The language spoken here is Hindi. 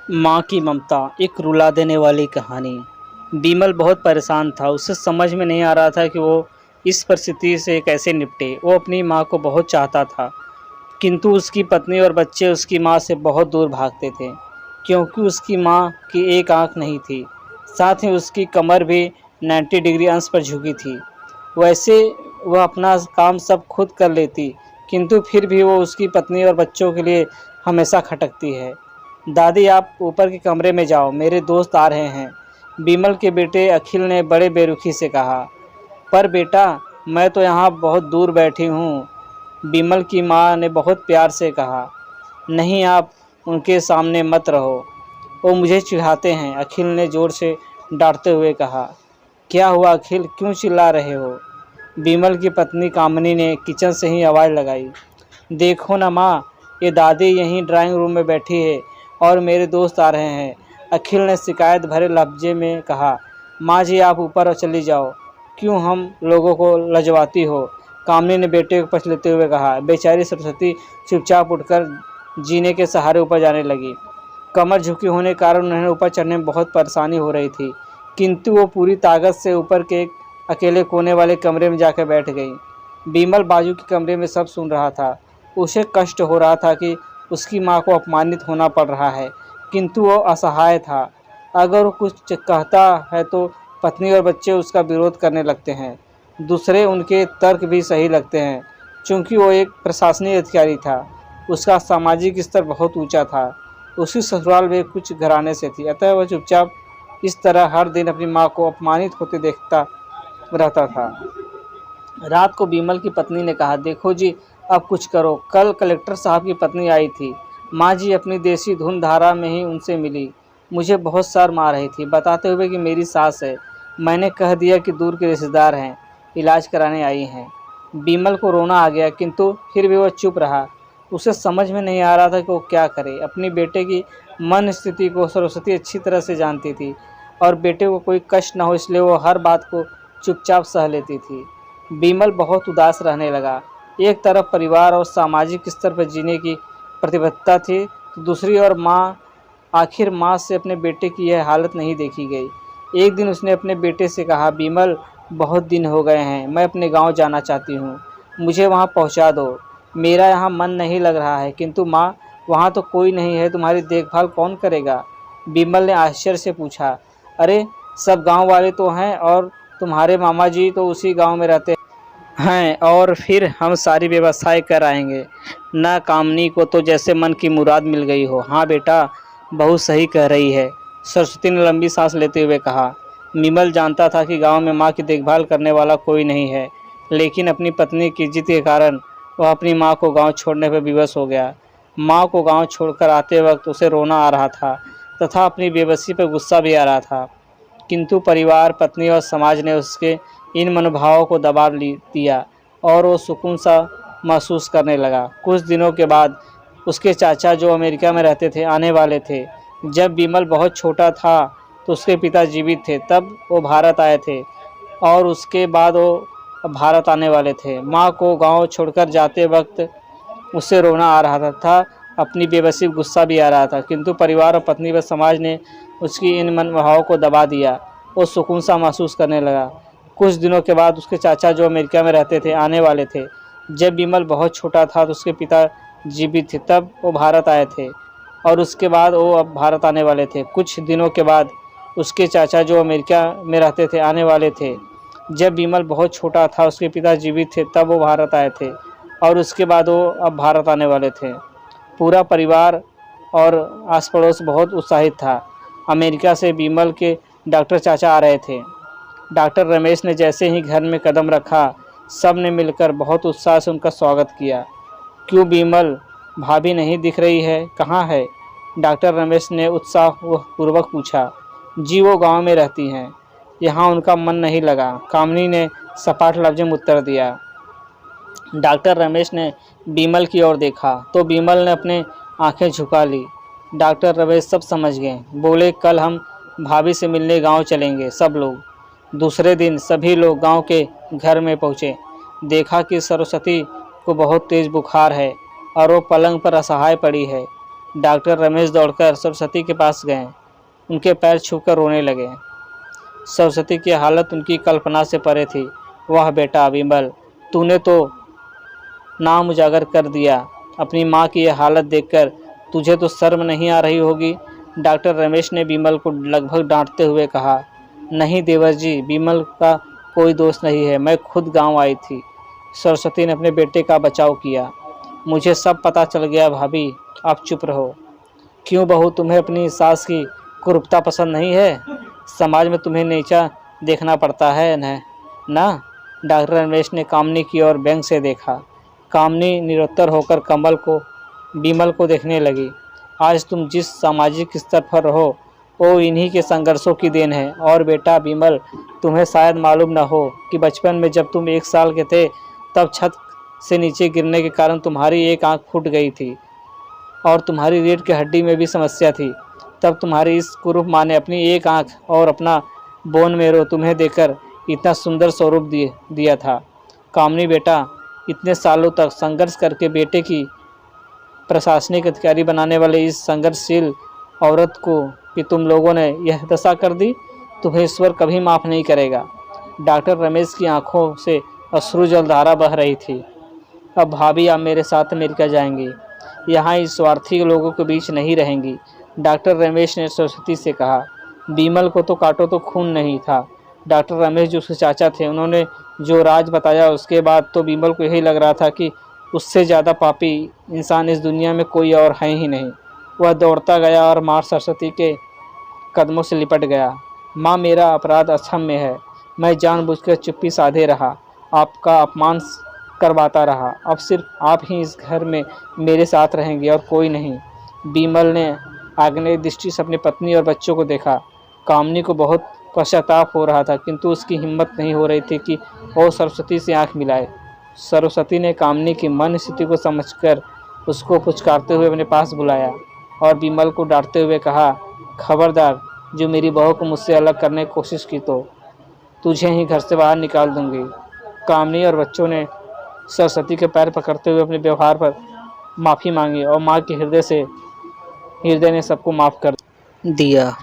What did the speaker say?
माँ की ममता, एक रुला देने वाली कहानी। बिमल बहुत परेशान था। उसे समझ में नहीं आ रहा था कि वो इस परिस्थिति से कैसे निपटे। वो अपनी माँ को बहुत चाहता था, किंतु उसकी पत्नी और बच्चे उसकी माँ से बहुत दूर भागते थे, क्योंकि उसकी माँ की एक आंख नहीं थी। साथ ही उसकी कमर भी 90 डिग्री अंश पर झुकी थी। वैसे वह अपना काम सब खुद कर लेती, किंतु फिर भी वो उसकी पत्नी और बच्चों के लिए हमेशा खटकती है। दादी, आप ऊपर के कमरे में जाओ, मेरे दोस्त आ रहे हैं, बिमल के बेटे अखिल ने बड़े बेरुखी से कहा। पर बेटा, मैं तो यहाँ बहुत दूर बैठी हूँ, बिमल की माँ ने बहुत प्यार से कहा। नहीं, आप उनके सामने मत रहो, वो मुझे चिढ़ाते हैं, अखिल ने ज़ोर से डांटते हुए कहा। क्या हुआ अखिल, क्यों चिल्ला रहे हो? बिमल की पत्नी कामिनी ने किचन से ही आवाज़ लगाई। देखो ना माँ, ये दादी यहीं ड्राइंग रूम में बैठी है और मेरे दोस्त आ रहे हैं, अखिल ने शिकायत भरे लहजे में कहा। माँ जी, आप ऊपर चली जाओ, क्यों हम लोगों को लजवाती हो, कामिनी ने बेटे को पछ लेते हुए कहा। बेचारी सरस्वती चुपचाप उठकर जीने के सहारे ऊपर जाने लगी। कमर झुकी होने के कारण उन्हें ऊपर चढ़ने में बहुत परेशानी हो रही थी, किंतु वो पूरी ताकत से ऊपर के एक अकेले कोने वाले कमरे में जाकर बैठ गई। बिमल बाजू के कमरे में सब सुन रहा था। उसे कष्ट हो रहा था कि उसकी माँ को अपमानित होना पड़ रहा है, किंतु वो असहाय था। अगर वो कुछ कहता है तो पत्नी और बच्चे उसका विरोध करने लगते हैं। दूसरे उनके तर्क भी सही लगते हैं, चूँकि वो एक प्रशासनिक अधिकारी था। उसका सामाजिक स्तर बहुत ऊंचा था। उसकी ससुराल भी कुछ घराने से थी, अतः वह चुपचाप इस तरह हर दिन अपनी माँ को अपमानित होते देखता रहता था। रात को बिमल की पत्नी ने कहा, देखो जी, अब कुछ करो। कल कलेक्टर साहब की पत्नी आई थी, माँ जी अपनी देसी धुन धारा में ही उनसे मिली, मुझे बहुत शर्म आ रही थी, बताते हुए कि मेरी सास है। मैंने कह दिया कि दूर के रिश्तेदार हैं, इलाज कराने आई हैं। बिमल को रोना आ गया, किंतु फिर भी वह चुप रहा। उसे समझ में नहीं आ रहा था कि वो क्या करे। अपनी बेटे की मन स्थिति को सरस्वती अच्छी तरह से जानती थी और बेटे को कोई कष्ट न हो इसलिए वो हर बात को चुपचाप सह लेती थी। बिमल बहुत उदास रहने लगा। एक तरफ परिवार और सामाजिक स्तर पर जीने की प्रतिबद्धता थी, तो दूसरी ओर आखिर माँ से अपने बेटे की यह हालत नहीं देखी गई। एक दिन उसने अपने बेटे से कहा, बिमल, बहुत दिन हो गए हैं, मैं अपने गांव जाना चाहती हूँ, मुझे वहाँ पहुँचा दो। मेरा यहाँ मन नहीं लग रहा है। किंतु माँ, वहाँ तो कोई नहीं है, तुम्हारी देखभाल कौन करेगा? बिमल ने आश्चर्य से पूछा। अरे, सब गांव वाले तो हैं और तुम्हारे मामा जी तो उसी गांव में रहते हैं, और फिर हम सारी व्यवस्थाएं कर आएंगे ना। कामनी को तो जैसे मन की मुराद मिल गई हो। हाँ बेटा, बहुत सही कह रही है, सरस्वती ने लंबी सांस लेते हुए कहा। बिमल जानता था कि गांव में माँ की देखभाल करने वाला कोई नहीं है, लेकिन अपनी पत्नी की जिद के कारण वह अपनी माँ को गांव छोड़ने पर विवश हो गया। माँ को गांव छोड़कर आते वक्त उसे रोना आ रहा था तथा अपनी बेबसी पर गुस्सा भी आ रहा था, किंतु परिवार, पत्नी और समाज ने उसके इन मनोभावों को दबा दिया और वो सुकून सा महसूस करने लगा। कुछ दिनों के बाद उसके चाचा, जो अमेरिका में रहते थे, आने वाले थे। जब बिमल बहुत छोटा था तो उसके पिता जीवित थे, तब वो भारत आए थे और उसके बाद वो भारत आने वाले थे। माँ को गांव छोड़कर जाते वक्त उससे रोना आ रहा था, अपनी बेबसी गुस्सा भी आ रहा था, किंतु परिवार और पत्नी व समाज ने उसकी इन मनोभावों को दबा दिया। वो सुकून सा महसूस करने लगा। कुछ दिनों के बाद उसके चाचा, जो अमेरिका में रहते थे, आने वाले थे। जब बिमल बहुत छोटा था तो उसके पिता जीवित थे, तब वो भारत आए थे और उसके बाद वो अब भारत आने वाले थे। कुछ दिनों के बाद उसके चाचा, जो अमेरिका में रहते थे, आने वाले थे। जब बिमल बहुत छोटा था उसके पिता जीवित थे, तब वो भारत आए थे और उसके बाद वो अब भारत आने वाले थे। पूरा परिवार और आस पड़ोस बहुत उत्साहित था। अमेरिका से बिमल के डॉक्टर चाचा आ रहे थे। डॉक्टर रमेश ने जैसे ही घर में कदम रखा, सब ने मिलकर बहुत उत्साह से उनका स्वागत किया। क्यों बिमल, भाभी नहीं दिख रही है, कहाँ है? डॉक्टर रमेश ने उत्साहपूर्वक पूछा। जी, वो गांव में रहती हैं, यहाँ उनका मन नहीं लगा, कामिनी ने सपाट लफ्ज़ों में उत्तर दिया। डॉक्टर रमेश ने बिमल की ओर देखा तो बिमल ने अपने आंखें झुका ली। डॉक्टर रमेश सब समझ गए, बोले, कल हम भाभी से मिलने गांव चलेंगे सब लोग। दूसरे दिन सभी लोग गांव के घर में पहुंचे। देखा कि सरस्वती को बहुत तेज़ बुखार है और वो पलंग पर असहाय पड़ी है। डॉक्टर रमेश दौड़कर सरस्वती के पास गए, उनके पैर छूकर रोने लगे। सरस्वती की हालत उनकी कल्पना से परे थी। वह बेटा विमल, तूने तो नाम उजागर कर दिया। अपनी माँ की यह हालत देखकर तुझे तो शर्म नहीं आ रही होगी। डॉक्टर रमेश ने विमल को लगभग डांटते हुए कहा, नहीं देवर जी, विमल का कोई दोष नहीं है, मैं खुद गांव आई थी। सरस्वती ने अपने बेटे का बचाव किया। मुझे सब पता चल गया भाभी, आप चुप रहो। क्यों बहू, तुम्हें अपनी सास की कुरूपता पसंद नहीं है? समाज में तुम्हें नीचा देखना पड़ता है ना? डॉक्टर रमेश ने कामनी की ओर व्यंग से देखा। कामनी निरुत्तर होकर विमल को देखने लगी। आज तुम जिस सामाजिक स्तर पर रहो वो इन्हीं के संघर्षों की देन है। और बेटा विमल, तुम्हें शायद मालूम न हो कि बचपन में जब तुम 1 साल के थे तब छत से नीचे गिरने के कारण तुम्हारी एक आंख फूट गई थी और तुम्हारी रीढ़ की हड्डी में भी समस्या थी। तब तुम्हारी इस कुरूप माँ ने अपनी एक आंख और अपना बोन मेरो तुम्हें देकर इतना सुंदर स्वरूप दिया था। कामनी बेटा, इतने सालों तक संघर्ष करके बेटे की प्रशासनिक अधिकारी बनाने वाले इस संघर्षशील औरत को कि तुम लोगों ने यह दशा कर दी, तुम्हें ईश्वर कभी माफ़ नहीं करेगा। डॉक्टर रमेश की आंखों से अश्रु जलधारा बह रही थी। अब भाभी, आप मेरे साथ अमेरिका जाएंगी, यहाँ इस स्वार्थी लोगों के बीच नहीं रहेंगी। डॉक्टर रमेश ने सरस्वती से कहा। विमल को तो काटो तो खून नहीं था। डॉक्टर रमेश जो उसके चाचा थे, उन्होंने जो राज बताया उसके बाद तो विमल को यही लग रहा था कि उससे ज़्यादा पापी इंसान इस दुनिया में कोई और है ही नहीं। वह दौड़ता गया और माँ सरस्वती के कदमों से लिपट गया। माँ, मेरा अपराध अक्षम्य है। मैं जानबूझकर चुप्पी साधे रहा, आपका अपमान करवाता रहा। अब सिर्फ आप ही इस घर में मेरे साथ रहेंगे और कोई नहीं। विमल ने आग्नेय दृष्टि से अपनी पत्नी और बच्चों को देखा। कामनी को बहुत पश्चाताप हो रहा था, किंतु उसकी हिम्मत नहीं हो रही थी कि वो सरस्वती से आंख मिलाए। सरस्वती ने कामनी की मन स्थिति को समझकर उसको पुचकारते हुए अपने पास बुलाया और विमल को डांटते हुए कहा, खबरदार, जो मेरी बहू को मुझसे अलग करने की कोशिश की तो तुझे ही घर से बाहर निकाल दूंगी। कामनी और बच्चों ने सरस्वती के पैर पकड़ते हुए अपने व्यवहार पर माफ़ी मांगी और माँ के हृदय ने सबको माफ़ कर दिया।